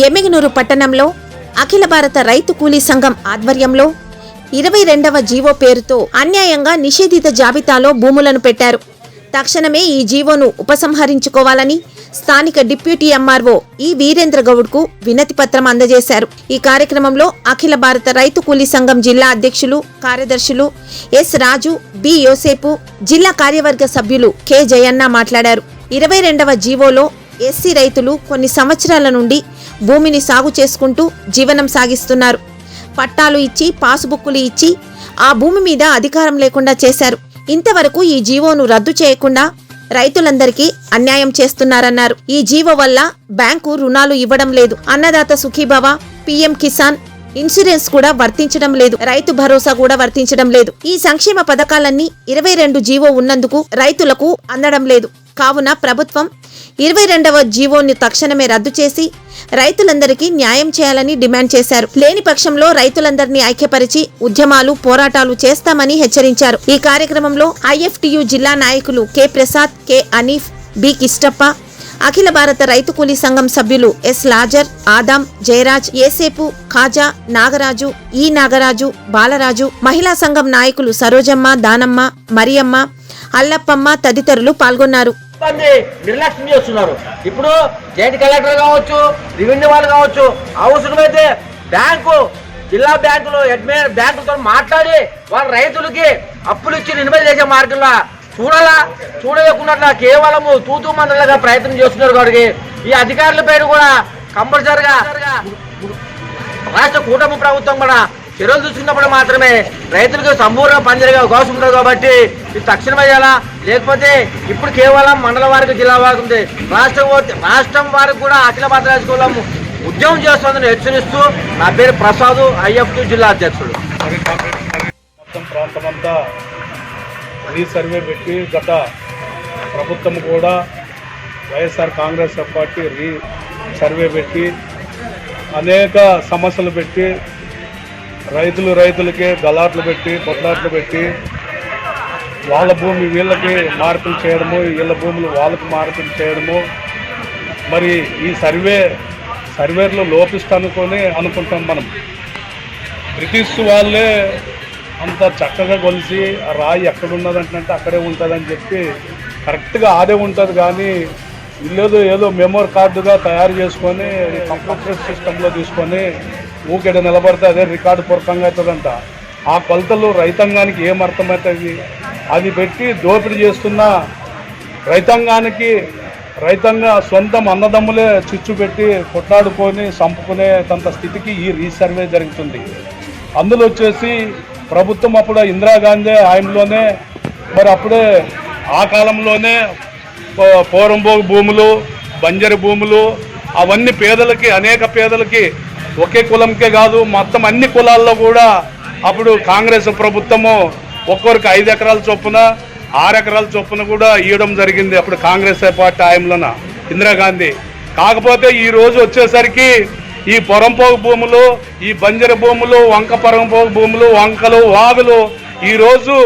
ఎమ్మిగనూరు పట్టణంలో అఖిల భారత రైతు కూలీ సంఘం ఆధ్వర్యంలో 22వ జీవో పేరుతో అన్యాయంగా నిషేధిత జాబితాలో భూములను పెట్టారు. తక్షణమే ఈ జీవోను ఉపసంహరించుకోవాలని స్థానిక డిప్యూటీ ఎంఆర్ఓ ఈ వీరేంద్ర గౌడ్కు వినతి పత్రం అందజేశారు. ఈ కార్యక్రమంలో అఖిల భారత రైతు కూలీ సంఘం జిల్లా అధ్యక్షులు, కార్యదర్శులు ఎస్ రాజు, బి యోసేపు, జిల్లా కార్యవర్గ సభ్యులు కె జయన్న మాట్లాడారు. 22వ జీవోలో ఎస్సీ రైతులు కొన్ని సంవత్సరాల నుండి భూమిని సాగు చేసుకుంటూ జీవనం సాగిస్తున్నారు. పట్టాలు ఇచ్చి, పాసుబుక్కులు ఇచ్చి ఆ భూమి మీద అధికారం లేకుండా చేశారు. ఇంతవరకు ఈ జీవోను రద్దు చేయకుండా రైతులందరికీ అన్యాయం చేస్తున్నారన్నారు. ఈ జీవో వల్ల బ్యాంకు రుణాలు ఇవ్వడం లేదు, అన్నదాత సుఖీభవ, పీఎం కిసాన్ ఇన్సూరెన్స్ కూడా వర్తించడం లేదు, రైతు భరోసా కూడా వర్తించడం లేదు. ఈ సంక్షేమ పథకాలన్నీ 22 జీవో ఉన్నందుకు రైతులకు అందడం లేదు. కావున ప్రభుత్వం 22వ జీవోని తక్షణమే రద్దు చేసి రైతులందరికీ న్యాయం చేయాలని డిమాండ్ చేశారు. లేని పక్షంలో రైతులందరినీ ఐక్యపరిచి ఉద్యమాలు, పోరాటాలు చేస్తామని హెచ్చరించారు. ఈ కార్యక్రమంలో ఐఎఫ్టియు జిల్లా నాయకులు K Prasad, K Hanif, B Kishtappa, అఖిల భారత రైతు కూలీ సంఘం సభ్యులు ఎస్ లాజర్, ఆదాం, జయరాజ్, ఏసేపు, ఖాజా, నాగరాజు, ఈ నాగరాజు, బాలరాజు, మహిళా సంఘం నాయకులు సరోజమ్మ, దానమ్మ, మరియమ్మ, అల్లప్పమ్మ తదితరులు పాల్గొన్నారు. నిర్లక్ష్యం చేస్తున్నారు. ఇప్పుడు జాయింట్ కలెక్టర్ కావచ్చు, రెవెన్యూ వాళ్ళు కావచ్చు, అవసరమైతే జిల్లా బ్యాంకులు బ్యాంకులతో మాట్లాడి వాళ్ళ రైతులకి అప్పులు ఇచ్చి నిర్మల్ చేసే మార్గంలో చూడలేకుండా కేవలం తూతూ మందలుగా ప్రయత్నం చేస్తున్నారు. కాబట్టి ఈ అధికారుల పైన కూడా కంపల్సరిగా రాష్ట్ర కూటమి ప్రభుత్వం కూడా చర్యలు తీసుకున్నప్పుడు మాత్రమే రైతులకు సంపూర్ణ పనిచేయగా అవకాశం ఉంటుంది. కాబట్టి ఇది తక్షణమే చేయాలా, లేకపోతే ఇప్పుడు కేవలం మండల వారికి, జిల్లా వారికి ఉంది, రాష్ట్రం వారికి కూడా అఖిల భారత రాజకీయం ఉద్యమం చేస్తుందని హెచ్చరిస్తూ నా పేరు ప్రసాద్, ఐఎఫ్టి జిల్లా అధ్యక్షుడు. మొత్తం ప్రాంతమంతా రీసర్వే పెట్టి గత ప్రభుత్వం కూడా వైఎస్ఆర్ కాంగ్రెస్ పార్టీ రీసర్వే పెట్టి అనేక సమస్యలు పెట్టి రైతులకే గలాట్లు పెట్టి, కొట్లాట్లు పెట్టి వాళ్ళ భూమి వీళ్ళకి మార్పులు చేయడము, వీళ్ళ భూములు వాళ్ళకి మార్పులు చేయడము. మరి ఈ సర్వేలో లోపిస్తానుకొని అనుకుంటాం మనం. బ్రిటిష్ వాళ్ళే అంత చక్కగా కొలిసి ఆ రాయి ఎక్కడున్నదంటే అక్కడే ఉంటుందని చెప్పి కరెక్ట్గా ఆడే ఉంటుంది. కానీ వీళ్ళు ఏదో మెమోరీ కార్డుగా తయారు చేసుకొని కంప్యూటర్ సిస్టంలో తీసుకొని ఊకెడ నిలబడితే అదే రికార్డు పూర్వకంగా అవుతుందంట. ఆ కొలతలు రైతాంగానికి ఏమర్థమవుతుంది? అది పెట్టి దోపిడీ చేస్తున్న రైతాంగ సొంతం అన్నదమ్ములే చిచ్చు పెట్టి కొట్లాడుకొని చంపుకునేంత స్థితికి ఈ రీసర్వే జరుగుతుంది. అందులో వచ్చేసి ప్రభుత్వం అప్పుడు ఇందిరాగాంధీ ఆయనలోనే మరి అప్పుడే ఆ కాలంలోనే పోరంబోగు భూములు, బంజరు భూములు అవన్నీ పేదలకి, అనేక పేదలకి, ఒకే కులంకే కాదు మొత్తం అన్ని కులాల్లో కూడా అప్పుడు కాంగ్రెస్ ప్రభుత్వము ఒక్కొరికి 5 ఎకరాల చొప్పున, 6 ఎకరాల చొప్పున కూడా ఇవ్వడం జరిగింది అప్పుడు కాంగ్రెస్ పార్టీ ఆయనలోన ఇందిరాగాంధీ. కాకపోతే ఈరోజు వచ్చేసరికి ఈ పొరంపోగు భూములు, ఈ బంజరు భూములు, వంక పొరంపోగు భూములు, వంకలు, వాగులు ఈరోజు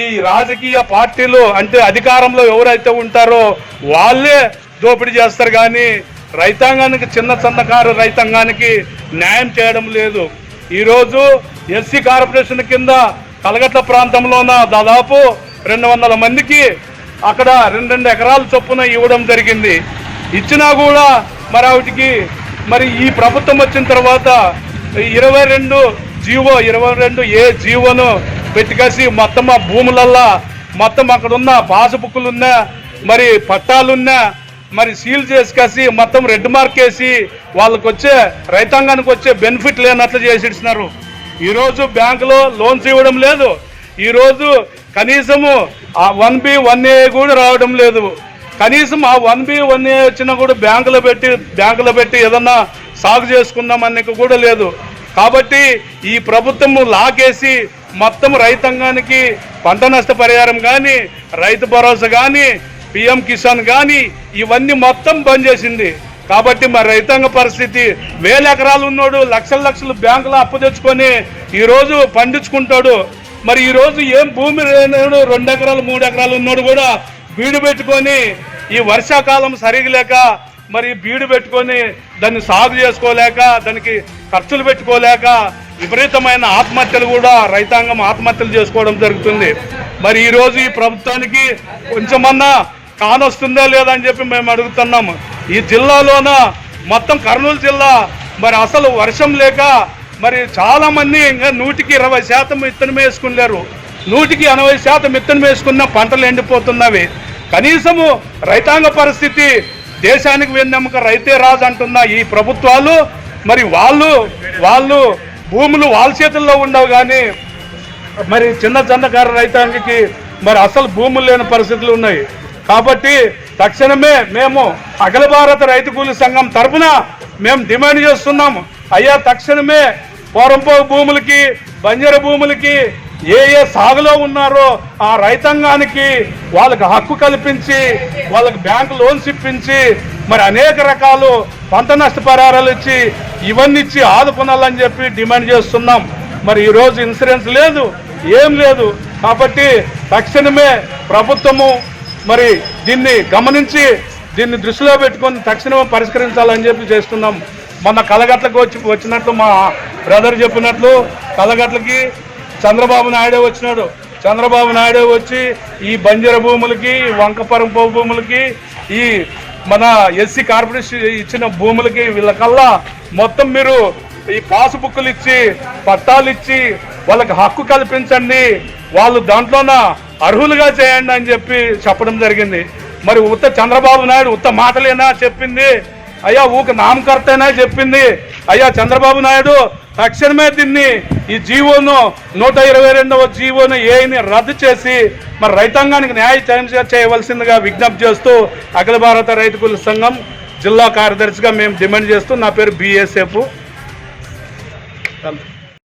ఈ రాజకీయ పార్టీలు అంటే అధికారంలో ఎవరైతే ఉంటారో వాళ్ళే దోపిడీ చేస్తారు. కానీ రైతాంగానికి, చిన్నకారు రైతాంగానికి న్యాయం చేయడం లేదు. ఈరోజు ఎస్సీ కార్పొరేషన్ కింద కలగట్ల ప్రాంతంలోన దాదాపు 200 మందికి అక్కడ 2 ఎకరాల చొప్పున ఇవ్వడం జరిగింది. ఇచ్చినా కూడా మరి వాటికి మరి ఈ ప్రభుత్వం వచ్చిన తర్వాత 22 జీవోను పెట్టుకేసి మొత్తం ఆ భూములల్లా మొత్తం అక్కడ ఉన్న పాసుబుక్కులున్నా, మరి పట్టాలున్నా మరి సీల్ చేసుకేసి మొత్తం రెడ్ మార్క్ వేసి వాళ్ళకి వచ్చే రైతాంగానికి వచ్చే బెనిఫిట్ లేనట్లు చేసిస్తున్నారు. ఈరోజు బ్యాంకులో లోన్స్ ఇవ్వడం లేదు. ఈరోజు కనీసము ఆ 1B 1A కూడా రావడం లేదు. కనీసం ఆ 1B 1A వచ్చినా కూడా బ్యాంకులో పెట్టి ఏదన్నా సాగు చేసుకుందామని కూడా లేదు. కాబట్టి ఈ ప్రభుత్వం లాకేసి మొత్తం రైతాంగానికి పంట నష్ట పరిహారం కానీ, రైతు భరోసా కానీ, పీఎం కిసాన్ కానీ ఇవన్నీ మొత్తం బంద్ చేసింది. కాబట్టి మరి రైతాంగ పరిస్థితి 1000 ఎకరాలు ఉన్నోడు లక్షలు బ్యాంకులో అప్పు తెచ్చుకొని ఈరోజు పండించుకుంటాడు. మరి ఈరోజు ఏం భూమి 2 ఎకరాలు 3 ఎకరాలు ఉన్నోడు కూడా బీడు పెట్టుకొని ఈ వర్షాకాలం సరిగలేక మరి బీడు పెట్టుకొని దాన్ని సాగు చేసుకోలేక దానికి ఖర్చులు పెట్టుకోలేక విపరీతమైన ఆత్మహత్యలు కూడా రైతాంగం ఆత్మహత్యలు చేసుకోవడం జరుగుతుంది. మరి ఈరోజు ఈ ప్రభుత్వానికి కొంచెమన్నా కానొస్తుందా లేదా అని చెప్పి మేము అడుగుతున్నాము. ఈ జిల్లాలోన మొత్తం కర్నూలు జిల్లా మరి అసలు వర్షం లేక మరి చాలామంది ఇంకా 100% విత్తనం వేసుకున్నారు. 80% విత్తనం వేసుకున్న పంటలు ఎండిపోతున్నవి. కనీసము రైతాంగ పరిస్థితి దేశానికి వెన్నెముక రైతే రాజు అంటున్న ఈ ప్రభుత్వాలు మరి వాళ్ళు భూములు వాళ్ళ చేతుల్లో ఉండవు, కానీ మరి చిన్నకారు రైతాంగకి మరి అసలు భూములు లేని పరిస్థితులు ఉన్నాయి. కాబట్టి తక్షణమే మేము అఖిల భారత రైతు కూలీ సంఘం తరఫున మేము డిమాండ్ చేస్తున్నాము. అయ్యా, తక్షణమే పోరంపోగు భూములకి, బంజరు భూములకి ఏ సాగులో ఉన్నారో ఆ రైతాంగానికి వాళ్ళకి హక్కు కల్పించి వాళ్ళకి బ్యాంకు లోన్స్ ఇప్పించి మరి అనేక రకాలు పంట నష్టపరిహారాలు ఇచ్చి ఇవన్నీ ఇచ్చి ఆదుకోవాలని చెప్పి డిమాండ్ చేస్తున్నాం. మరి ఈరోజు ఇన్సూరెన్స్ లేదు, ఏం లేదు. కాబట్టి తక్షణమే ప్రభుత్వము మరి దీన్ని గమనించి దీన్ని దృష్టిలో పెట్టుకొని తక్షణమే పరిష్కరించాలని చెప్పి చేస్తున్నాం. మొన్న కలగట్లకు వచ్చినట్లు మా బ్రదర్ చెప్పినట్లు కలగట్లకి చంద్రబాబు నాయుడు వచ్చినాడు. చంద్రబాబు నాయుడు వచ్చి ఈ బంజర భూములకి, వంకపరంప భూములకి, ఈ మన ఎస్సీ కార్పొరేషన్ ఇచ్చిన భూములకి వీళ్ళకల్లా మొత్తం మీరు ఈ పాస్బుక్లు ఇచ్చి పట్టాలు ఇచ్చి వాళ్ళకి హక్కు కల్పించండి, వాళ్ళు దాంట్లోన అర్హులుగా చేయండి అని చెప్పి చెప్పడం జరిగింది. మరి చంద్రబాబు నాయుడు ఉత్త మాటలేనా చెప్పింది? అయ్యా, ఊక నామకర్తైనా చెప్పింది? అయ్యా చంద్రబాబు నాయుడు తక్షణమే దీన్ని ఈ జీవోను 122వ జీవోను ఏని రద్దు చేసి మరి రైతాంగానికి న్యాయం చేయవలసిందిగా విజ్ఞప్తి చేస్తూ అఖిల భారత రైతు కూలీ సంఘం జిల్లా కార్యదర్శిగా మేము డిమాండ్ చేస్తూ, నా పేరు బిఎస్ఎఫ్.